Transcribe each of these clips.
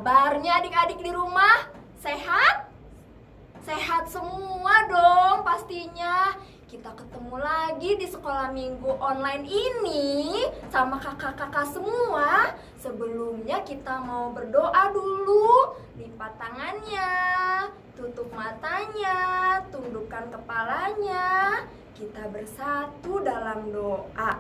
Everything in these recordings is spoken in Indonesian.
kabarnya adik-adik di rumah? Sehat? Sehat semua dong pastinya. Kita ketemu lagi di sekolah minggu online ini sama kakak-kakak semua. Sebelumnya kita mau berdoa dulu. Lipat tangannya, tutup matanya, tundukkan kepalanya. Kita bersatu dalam doa.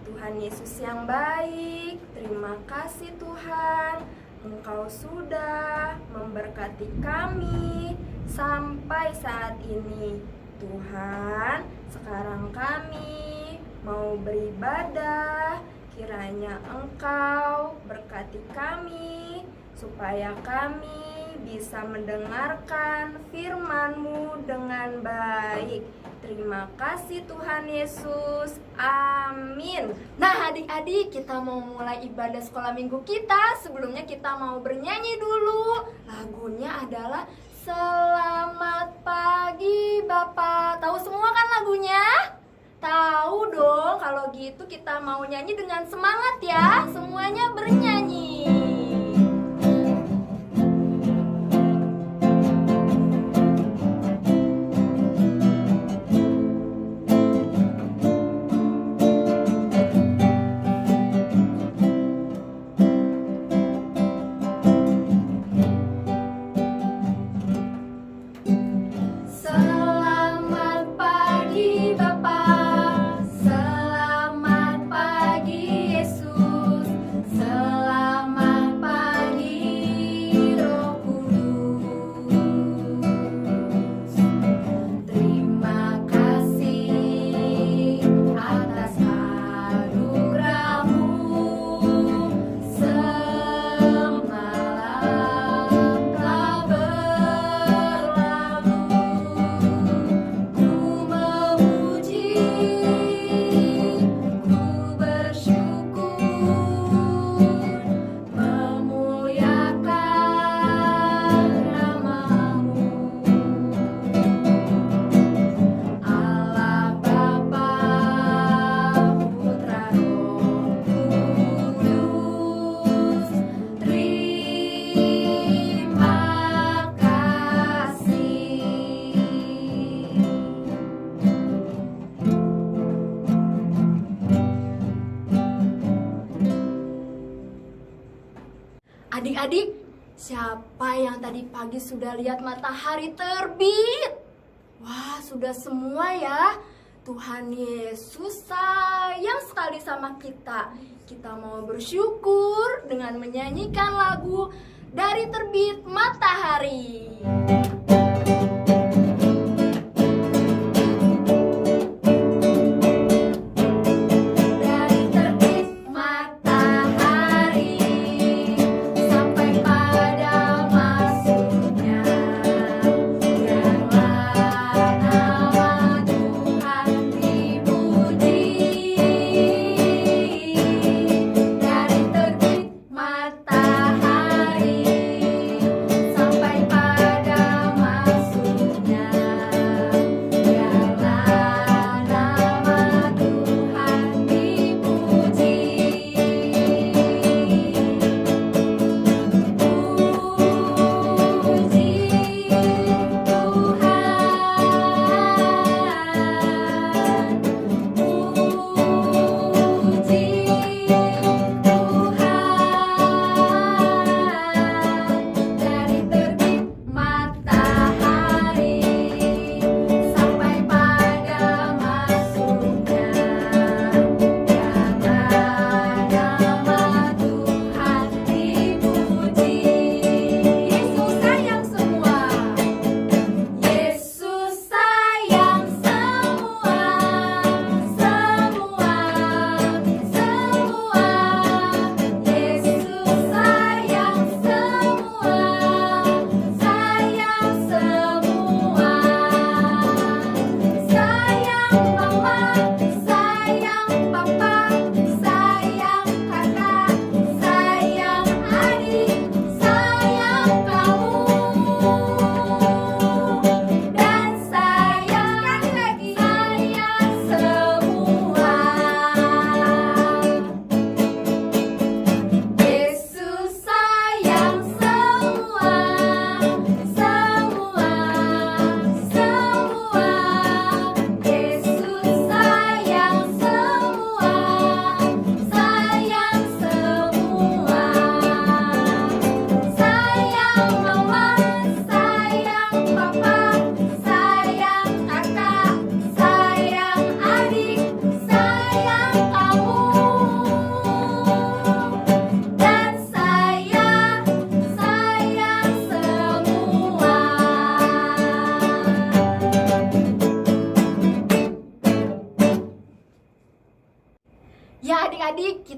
Tuhan Yesus yang baik, terima kasih Tuhan, Engkau sudah memberkati kami sampai saat ini. Tuhan, sekarang kami mau beribadah, kiranya Engkau berkati kami, supaya kami bisa mendengarkan firman-Mu dengan baik. Terima kasih Tuhan Yesus. Amin. Nah adik-adik, kita mau mulai ibadah sekolah minggu kita. Sebelumnya kita mau bernyanyi dulu. Lagunya adalah Selamat Pagi Bapak. Tahu semua kan lagunya? Tahu dong. Kalau gitu kita mau nyanyi dengan semangat ya. Semuanya bernyanyi. Adik-adik, siapa yang tadi pagi sudah lihat matahari terbit? Wah, sudah semua ya. Tuhan Yesus sayang sekali sama kita. Kita mau bersyukur dengan menyanyikan lagu Dari Terbit Matahari. Sampai pada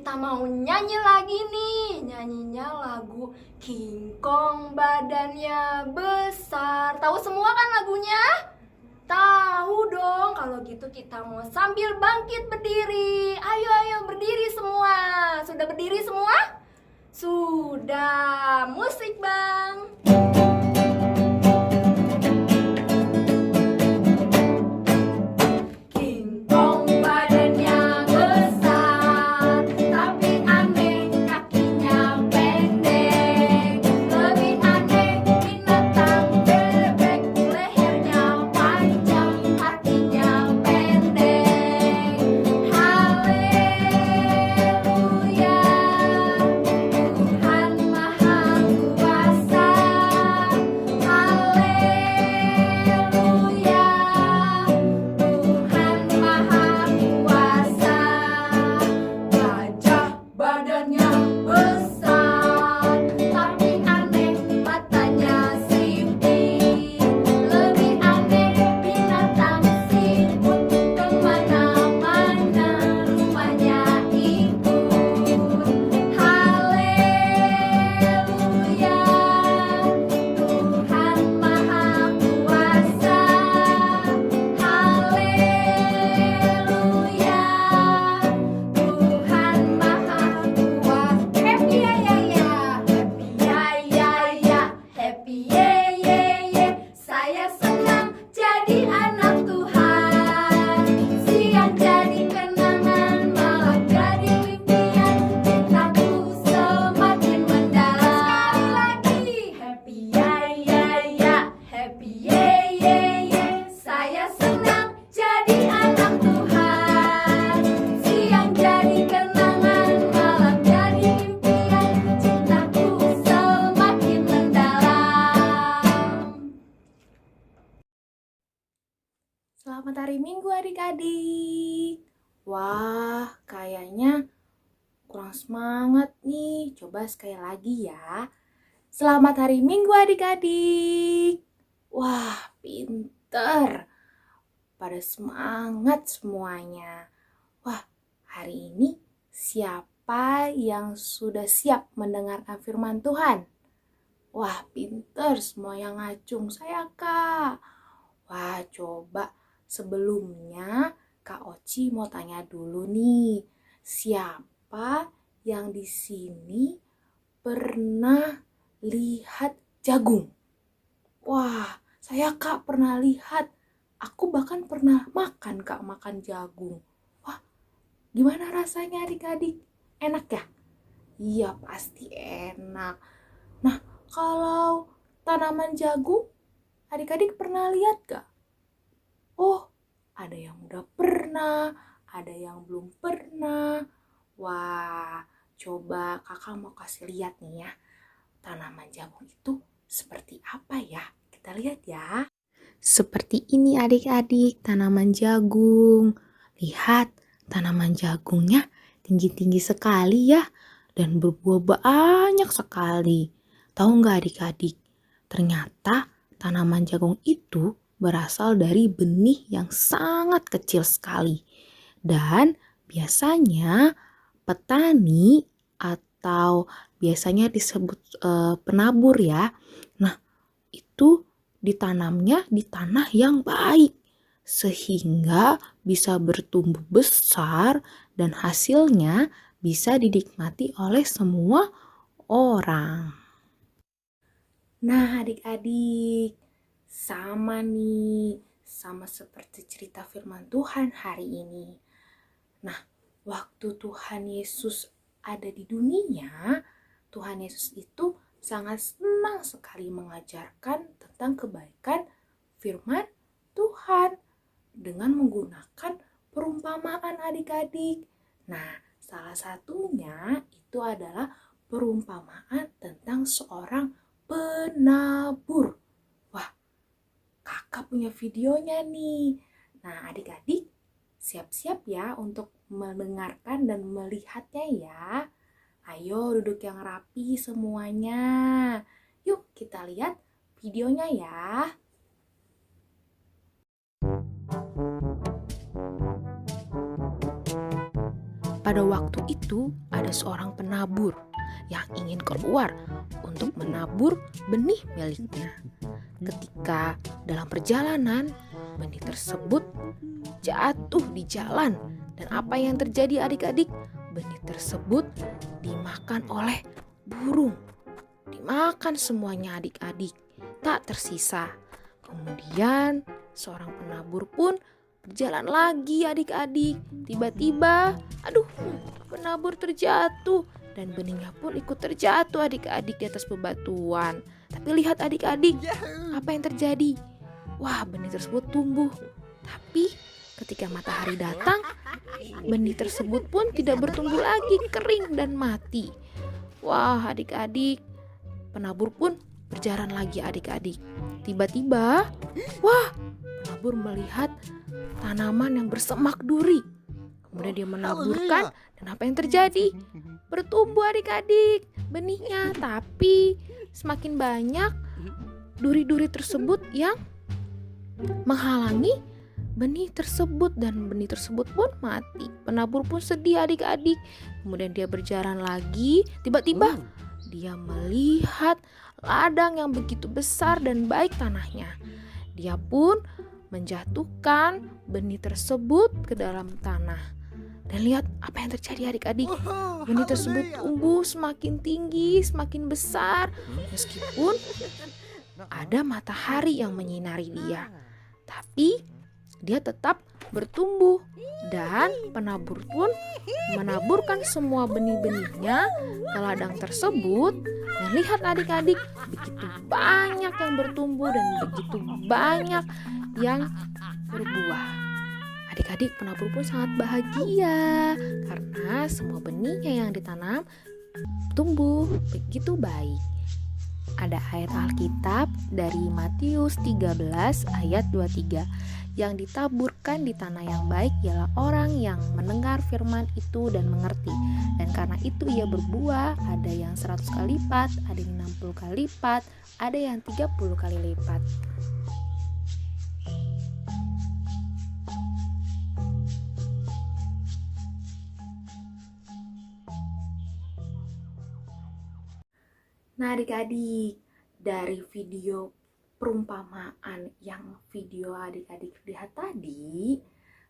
kita mau nyanyi lagi nih. Nyanyinya lagu King Kong badannya besar. Tahu semua kan lagunya? Tahu dong. Kalau gitu kita mau sambil bangkit berdiri. Ayo berdiri semua. Sudah berdiri semua? Sudah. Musik, Bang. Selamat hari Minggu adik-adik. Wah, kayaknya kurang semangat nih. Coba sekali lagi ya. Selamat hari Minggu adik-adik. Wah, pinter. Pada semangat semuanya. Wah, hari ini siapa yang sudah siap mendengarkan firman Tuhan? Wah, pinter semua yang ngacung. Saya, Kak. Wah, coba sebelumnya Kak Oci mau tanya dulu nih. Siapa yang di sini pernah lihat jagung? Wah, saya Kak pernah lihat. Aku bahkan pernah makan Kak, makan jagung. Wah, gimana rasanya adik-adik? Enak ya? Iya, pasti enak. Nah, kalau tanaman jagung, adik-adik pernah lihat gak? Oh, ada yang udah pernah, ada yang belum pernah. Wah, coba kakak mau kasih lihat nih ya. Tanaman jagung itu seperti apa ya? Kita lihat ya. Seperti ini adik-adik, tanaman jagung. Lihat, tanaman jagungnya tinggi-tinggi sekali ya. Dan berbuah banyak sekali. Tahu nggak adik-adik? Ternyata tanaman jagung itu berasal dari benih yang sangat kecil sekali. Dan biasanya petani atau biasanya disebut penabur ya. Nah, itu ditanamnya di tanah yang baik sehingga bisa bertumbuh besar dan hasilnya bisa dinikmati oleh semua orang. Nah, adik-adik, sama seperti cerita firman Tuhan hari ini. Nah, waktu Tuhan Yesus ada di dunia, Tuhan Yesus itu sangat senang sekali mengajarkan tentang kebaikan firman Tuhan dengan menggunakan perumpamaan adik-adik. Nah, salah satunya itu adalah perumpamaan tentang seorang penabur. Wah, kakak punya videonya nih. Nah, adik-adik siap-siap ya untuk mendengarkan dan melihatnya ya. Ayo duduk yang rapi semuanya. Yuk kita lihat videonya ya. pada waktu itu ada seorang penabur yang ingin keluar untuk menabur benih miliknya. Ketika dalam perjalanan, benih tersebut jatuh di jalan. Dan apa yang terjadi adik-adik? Benih tersebut dimakan oleh burung. Dimakan semuanya adik-adik, tak tersisa. Kemudian seorang penabur pun berjalan lagi adik-adik. Tiba-tiba, penabur terjatuh dan benihnya pun ikut terjatuh adik-adik di atas bebatuan. Tapi lihat adik-adik, apa yang terjadi? Wah, benih tersebut tumbuh. Tapi ketika matahari datang, benih tersebut pun tidak bertumbuh lagi, kering dan mati. Wah, adik-adik, penabur pun berjalan lagi adik-adik. Tiba-tiba, penabur melihat tanaman yang bersemak duri. Kemudian dia menaburkan, dan apa yang terjadi? Bertumbuh adik-adik benihnya, tapi semakin banyak duri-duri tersebut yang menghalangi benih tersebut, dan benih tersebut pun mati. Penabur pun sedih adik-adik. Kemudian dia berjalan lagi. Tiba-tiba dia melihat ladang yang begitu besar dan baik tanahnya. Dia pun menjatuhkan benih tersebut ke dalam tanah. Dan lihat apa yang terjadi adik-adik. Benih tersebut tumbuh semakin tinggi, semakin besar, meskipun ada matahari yang menyinari dia. Tapi dia tetap bertumbuh, dan penabur pun menaburkan semua benih-benihnya ke ladang tersebut. Dan lihat adik-adik, begitu banyak yang bertumbuh dan begitu banyak yang berbuah. Adik-adik, penabur pun sangat bahagia karena semua benihnya yang ditanam tumbuh begitu baik. Ada ayat Alkitab dari Matius 13 ayat 23. Yang ditaburkan di tanah yang baik ialah orang yang mendengar firman itu dan mengerti. Dan karena itu ia berbuah, ada yang 100 kali lipat, ada yang 60 kali lipat, ada yang 30 kali lipat. Nah adik-adik, dari video perumpamaan yang video adik-adik lihat tadi,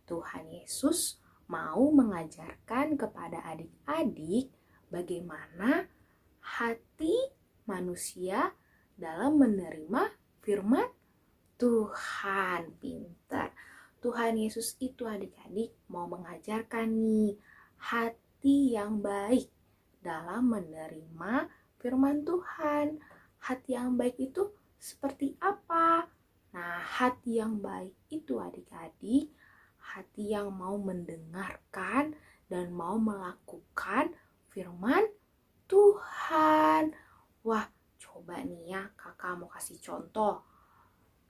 Tuhan Yesus mau mengajarkan kepada adik-adik bagaimana hati manusia dalam menerima firman Tuhan. Pintar. Tuhan Yesus itu adik-adik mau mengajarkan nih hati yang baik dalam menerima firman Tuhan. Hati yang baik itu seperti apa? Nah, hati yang baik itu adik-adik, hati yang mau mendengarkan dan mau melakukan firman Tuhan. Wah, coba nih ya, kakak mau kasih contoh.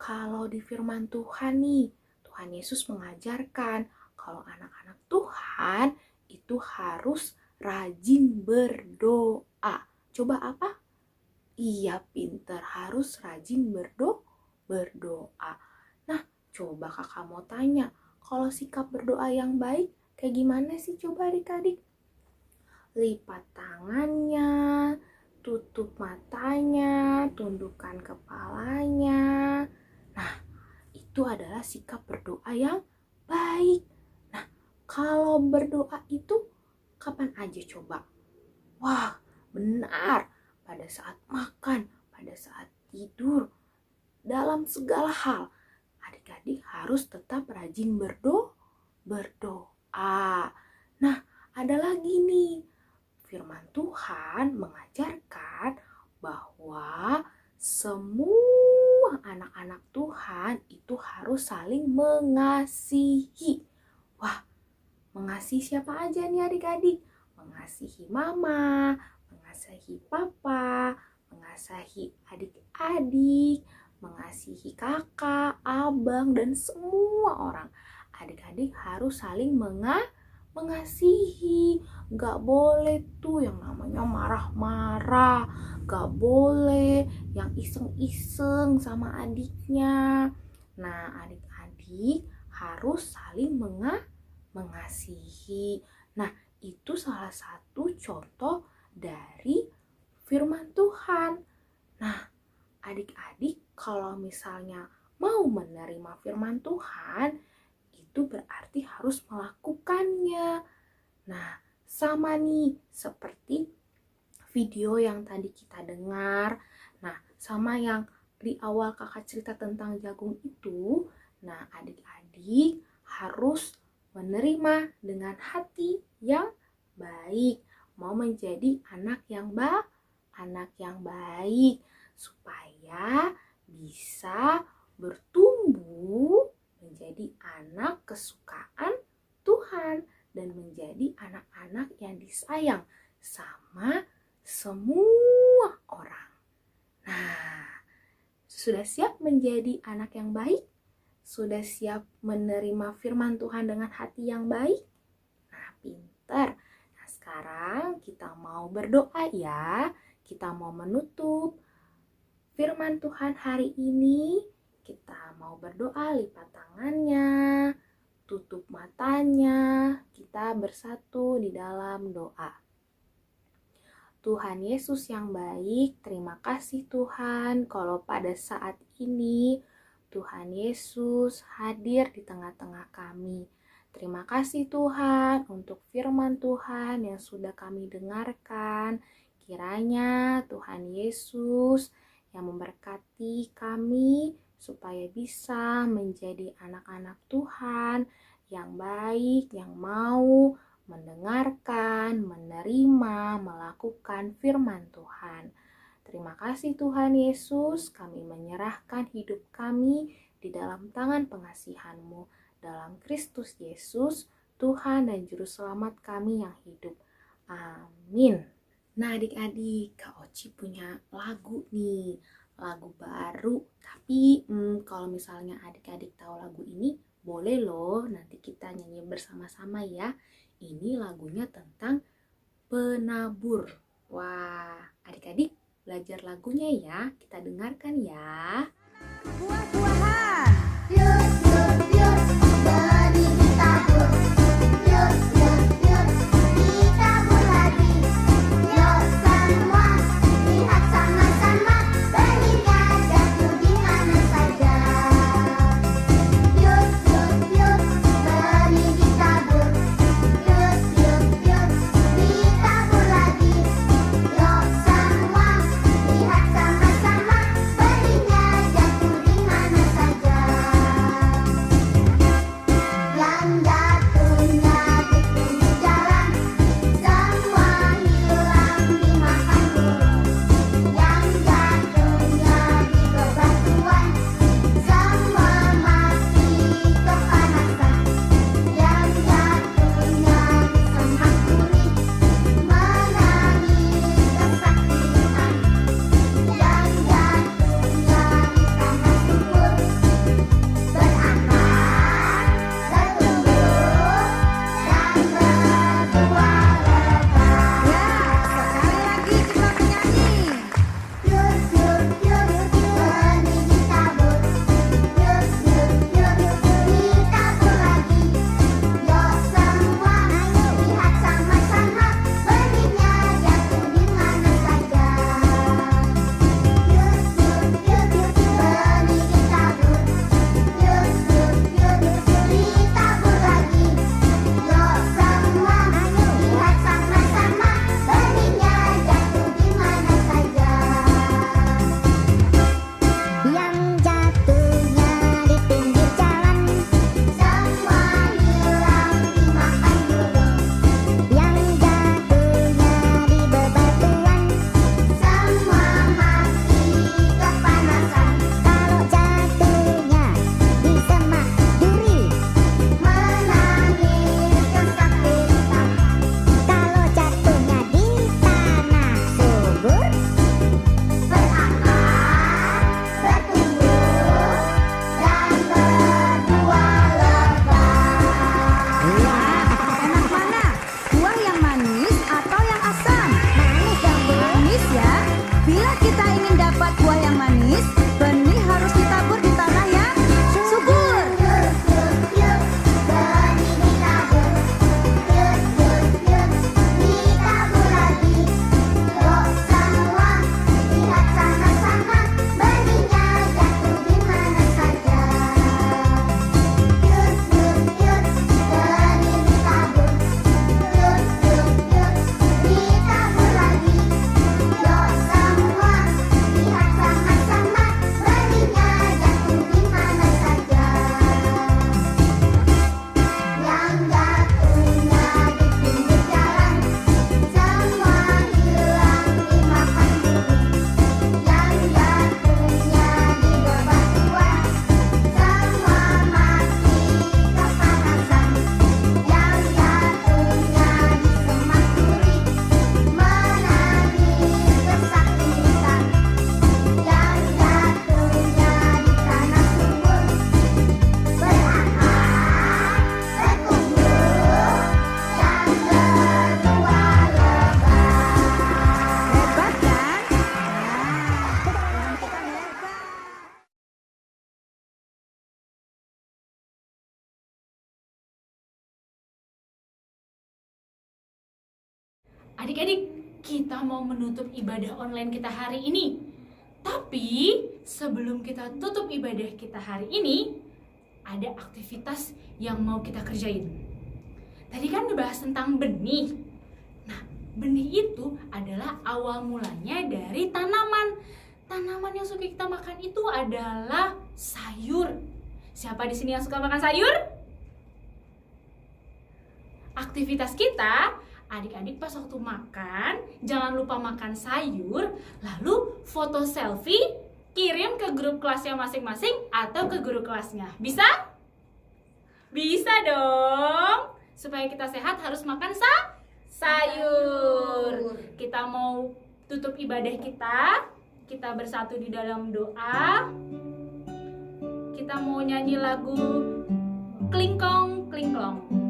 Kalau di firman Tuhan nih, Tuhan Yesus mengajarkan kalau anak-anak Tuhan itu harus rajin berdoa. Coba apa? Iya, pintar, harus rajin berdoa. Nah, coba kakak mau tanya, kalau sikap berdoa yang baik kayak gimana sih coba adik-adik? Lipat tangannya, tutup matanya, tundukkan kepalanya. Nah, itu adalah sikap berdoa yang baik. Nah, kalau berdoa itu kapan aja coba? Wah, benar, pada saat makan, pada saat tidur, dalam segala hal. Adik-adik harus tetap rajin berdoa. Nah, ada lagi nih, firman Tuhan mengajarkan bahwa semua anak-anak Tuhan itu harus saling mengasihi. Wah, mengasihi siapa aja nih adik-adik? Mengasihi mama, mengasihi papa, mengasihi adik-adik, mengasihi kakak, abang, dan semua orang. Adik-adik harus saling mengasihi. Gak boleh tuh yang namanya marah-marah, gak boleh yang iseng-iseng sama adiknya. Nah, adik-adik harus saling mengasihi. Nah, itu salah satu contoh dari firman Tuhan. Nah, adik-adik kalau misalnya mau menerima firman Tuhan, itu berarti harus melakukannya. Nah, sama nih seperti video yang tadi kita dengar. Nah, sama yang di awal kakak cerita tentang jagung itu. Nah, adik-adik harus menerima dengan hati yang baik. Mau menjadi anak yang baik supaya bisa bertumbuh menjadi anak kesukaan Tuhan dan menjadi anak-anak yang disayang sama semua orang. Nah, sudah siap menjadi anak yang baik? Sudah siap menerima firman Tuhan dengan hati yang baik? Nah, pintar. Nah, sekarang kita mau berdoa ya. Kita mau menutup firman Tuhan hari ini. Kita mau berdoa, lipat tangannya, tutup matanya, kita bersatu di dalam doa. Tuhan Yesus yang baik, terima kasih Tuhan kalau pada saat ini Tuhan Yesus hadir di tengah-tengah kami. Terima kasih Tuhan untuk firman Tuhan yang sudah kami dengarkan. Kiranya Tuhan Yesus yang memberkati kami supaya bisa menjadi anak-anak Tuhan yang baik, yang mau mendengarkan, menerima, melakukan firman Tuhan. Terima kasih Tuhan Yesus, kami menyerahkan hidup kami di dalam tangan pengasihan-Mu. Dalam Kristus Yesus, Tuhan dan Juru Selamat kami yang hidup. Amin. Nah adik-adik, Kak Oci punya lagu nih, lagu baru. Tapi kalau misalnya adik-adik tahu lagu ini, boleh loh nanti kita nyanyi bersama-sama ya. Ini lagunya tentang penabur. Wah, adik-adik belajar lagunya ya, kita dengarkan ya. Buah-buahan. Yuk, yuk, yuk, benih ditabur. Yuk, yuk, yuk, ditabur lagi. Yuk semua, lihat sama-sama, benihnya jatuh di mana saja. Yuk, yuk, yuk, benih ditabur. Yuk, yuk, yuk, ditabur lagi. Yuk semua, lihat sama-sama, benihnya jatuh di mana saja. Adik-adik, kita mau menutup ibadah online kita hari ini. Tapi sebelum kita tutup ibadah kita hari ini, ada aktivitas yang mau kita kerjain. Tadi kan dibahas tentang benih. Nah, benih itu adalah awal mulanya dari tanaman. Tanaman yang suka kita makan itu adalah sayur. Siapa di sini yang suka makan sayur? Aktivitas kita, adik-adik pas waktu makan, jangan lupa makan sayur, lalu foto selfie, kirim ke grup kelasnya masing-masing atau ke guru kelasnya. Bisa? Bisa dong. Supaya kita sehat harus makan sayur. Kita mau tutup ibadah kita bersatu di dalam doa. Kita mau nyanyi lagu Klingkong Klingklong.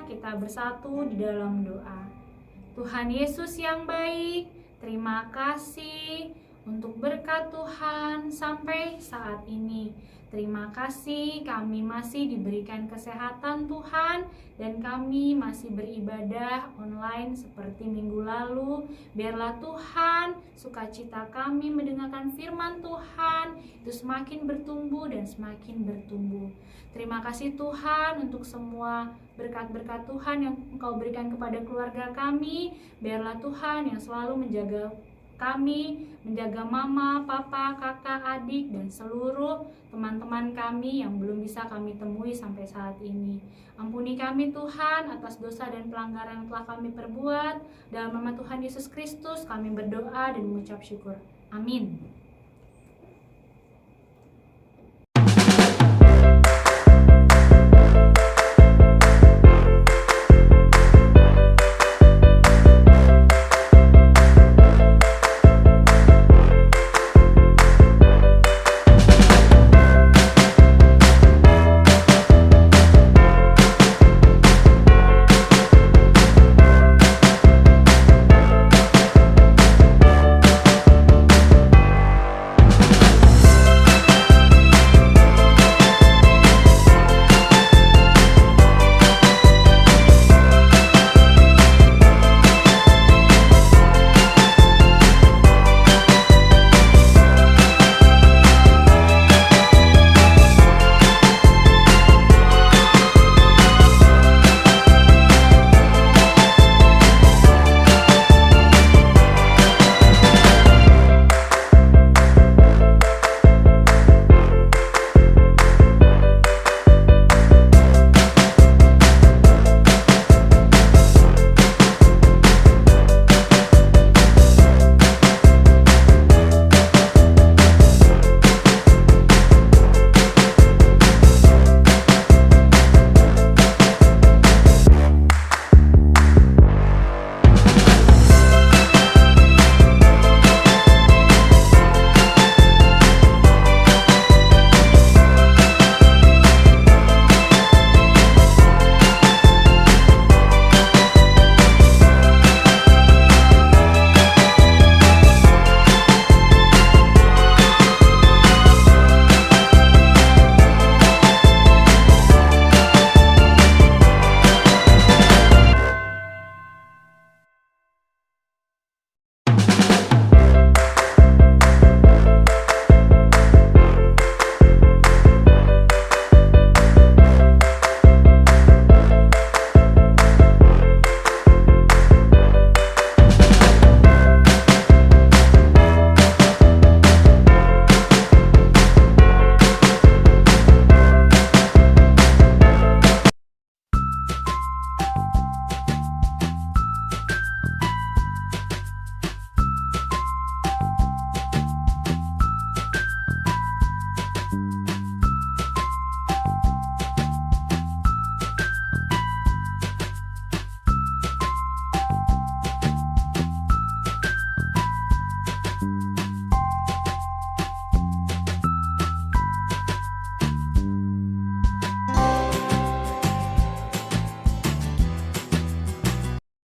Kita bersatu di dalam doa. Tuhan Yesus yang baik, terima kasih untuk berkat Tuhan sampai saat ini. Terima kasih kami masih diberikan kesehatan Tuhan dan kami masih beribadah online seperti minggu lalu. Biarlah Tuhan sukacita kami mendengarkan firman Tuhan itu semakin bertumbuh dan semakin bertumbuh. Terima kasih Tuhan untuk semua berkat-berkat Tuhan yang Engkau berikan kepada keluarga kami. Biarlah Tuhan yang selalu menjaga kami, menjaga mama, papa, kakak, adik, dan seluruh teman-teman kami yang belum bisa kami temui sampai saat ini. Ampuni kami Tuhan atas dosa dan pelanggaran yang telah kami perbuat. Dalam nama Tuhan Yesus Kristus kami berdoa dan mengucap syukur. Amin.